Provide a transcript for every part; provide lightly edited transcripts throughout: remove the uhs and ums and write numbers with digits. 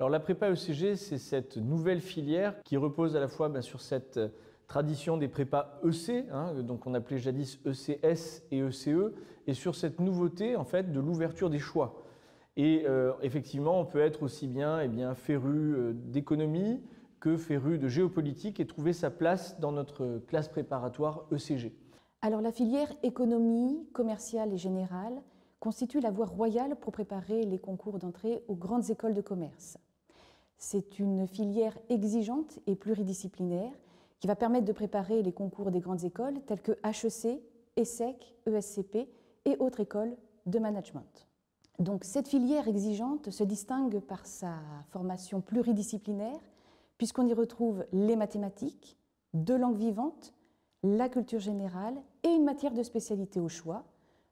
Alors la prépa ECG, c'est cette nouvelle filière qui repose à la fois sur cette tradition des prépas EC, donc on appelait jadis ECS et ECE, et sur cette nouveauté en fait de l'ouverture des choix. Et effectivement, on peut être aussi bien, féru d'économie que féru de géopolitique et trouver sa place dans notre classe préparatoire ECG. Alors la filière économie, commerciale et générale constitue la voie royale pour préparer les concours d'entrée aux grandes écoles de commerce. C'est une filière exigeante et pluridisciplinaire qui va permettre de préparer les concours des grandes écoles telles que HEC, ESSEC, ESCP et autres écoles de management. Donc cette filière exigeante se distingue par sa formation pluridisciplinaire puisqu'on y retrouve les mathématiques, deux langues vivantes, la culture générale et une matière de spécialité au choix,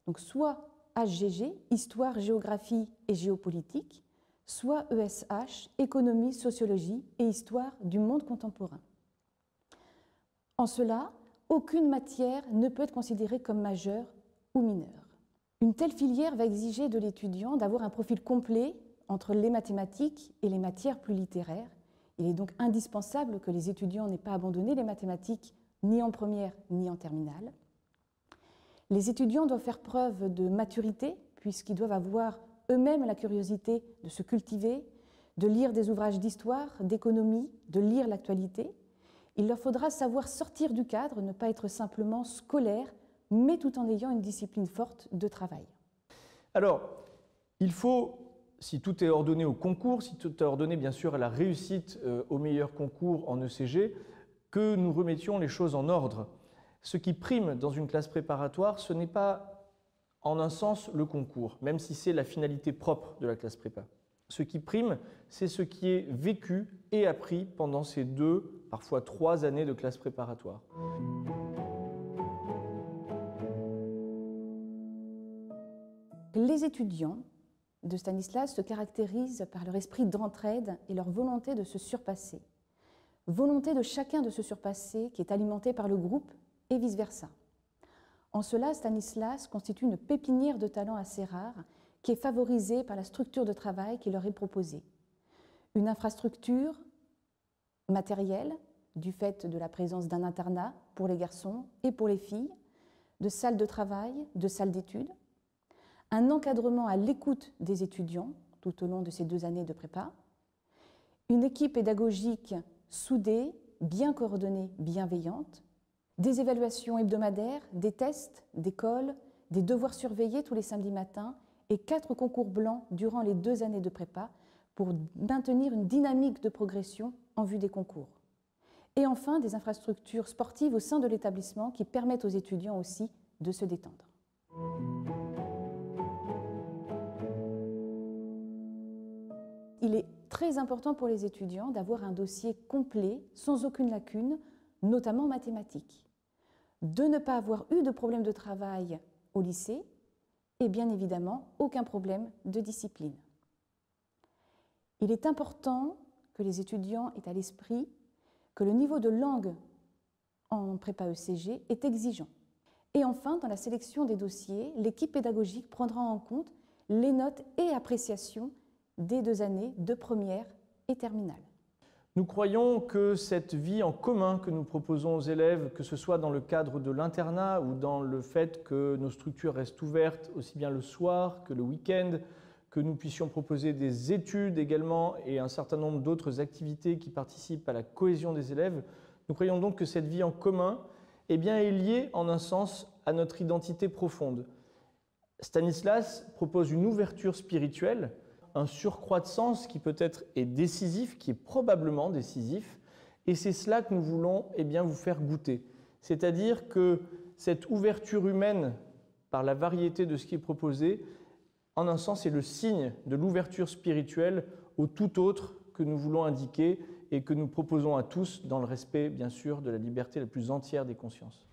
donc soit HGG, Histoire, Géographie et Géopolitique, soit ESH, Économie, Sociologie et Histoire du monde contemporain. En cela, aucune matière ne peut être considérée comme majeure ou mineure. Une telle filière va exiger de l'étudiant d'avoir un profil complet entre les mathématiques et les matières plus littéraires. Il est donc indispensable que les étudiants n'aient pas abandonné les mathématiques ni en première ni en terminale. Les étudiants doivent faire preuve de maturité puisqu'ils doivent avoir eux-mêmes la curiosité de se cultiver, de lire des ouvrages d'histoire, d'économie, de lire l'actualité. Il leur faudra savoir sortir du cadre, ne pas être simplement scolaire, mais tout en ayant une discipline forte de travail. Alors, il faut, si tout est ordonné au concours, si tout est ordonné bien sûr à la réussite au meilleur concours en ECG, que nous remettions les choses en ordre. Ce qui prime dans une classe préparatoire, ce n'est pas en un sens le concours, même si c'est la finalité propre de la classe prépa. Ce qui prime, c'est ce qui est vécu et appris pendant ces 2, parfois 3 années de classe préparatoire. Les étudiants de Stanislas se caractérisent par leur esprit d'entraide et leur volonté de se surpasser. Volonté de chacun de se surpasser qui est alimentée par le groupe et vice-versa. En cela, Stanislas constitue une pépinière de talents assez rare qui est favorisée par la structure de travail qui leur est proposée. Une infrastructure matérielle, du fait de la présence d'un internat pour les garçons et pour les filles, de salles de travail, de salles d'études, un encadrement à l'écoute des étudiants tout au long de ces 2 années de prépa, une équipe pédagogique soudée, bien coordonnée, bienveillante, des évaluations hebdomadaires, des tests, des cols, des devoirs surveillés tous les samedis matins et 4 concours blancs durant les 2 années de prépa pour maintenir une dynamique de progression en vue des concours. Et enfin, des infrastructures sportives au sein de l'établissement qui permettent aux étudiants aussi de se détendre. Il est très important pour les étudiants d'avoir un dossier complet, sans aucune lacune, notamment mathématiques. De ne pas avoir eu de problème de travail au lycée et bien évidemment aucun problème de discipline. Il est important que les étudiants aient à l'esprit que le niveau de langue en prépa ECG est exigeant. Et enfin, dans la sélection des dossiers, l'équipe pédagogique prendra en compte les notes et appréciations des 2 années de première et terminale. Nous croyons que cette vie en commun que nous proposons aux élèves, que ce soit dans le cadre de l'internat ou dans le fait que nos structures restent ouvertes aussi bien le soir que le week-end, que nous puissions proposer des études également et un certain nombre d'autres activités qui participent à la cohésion des élèves, nous croyons donc que cette vie en commun est liée en un sens à notre identité profonde. Stanislas propose une ouverture spirituelle, un surcroît de sens qui peut-être est décisif, qui est probablement décisif, et c'est cela que nous voulons vous faire goûter. C'est-à-dire que cette ouverture humaine par la variété de ce qui est proposé, en un sens, est le signe de l'ouverture spirituelle au tout autre que nous voulons indiquer et que nous proposons à tous dans le respect, bien sûr, de la liberté la plus entière des consciences.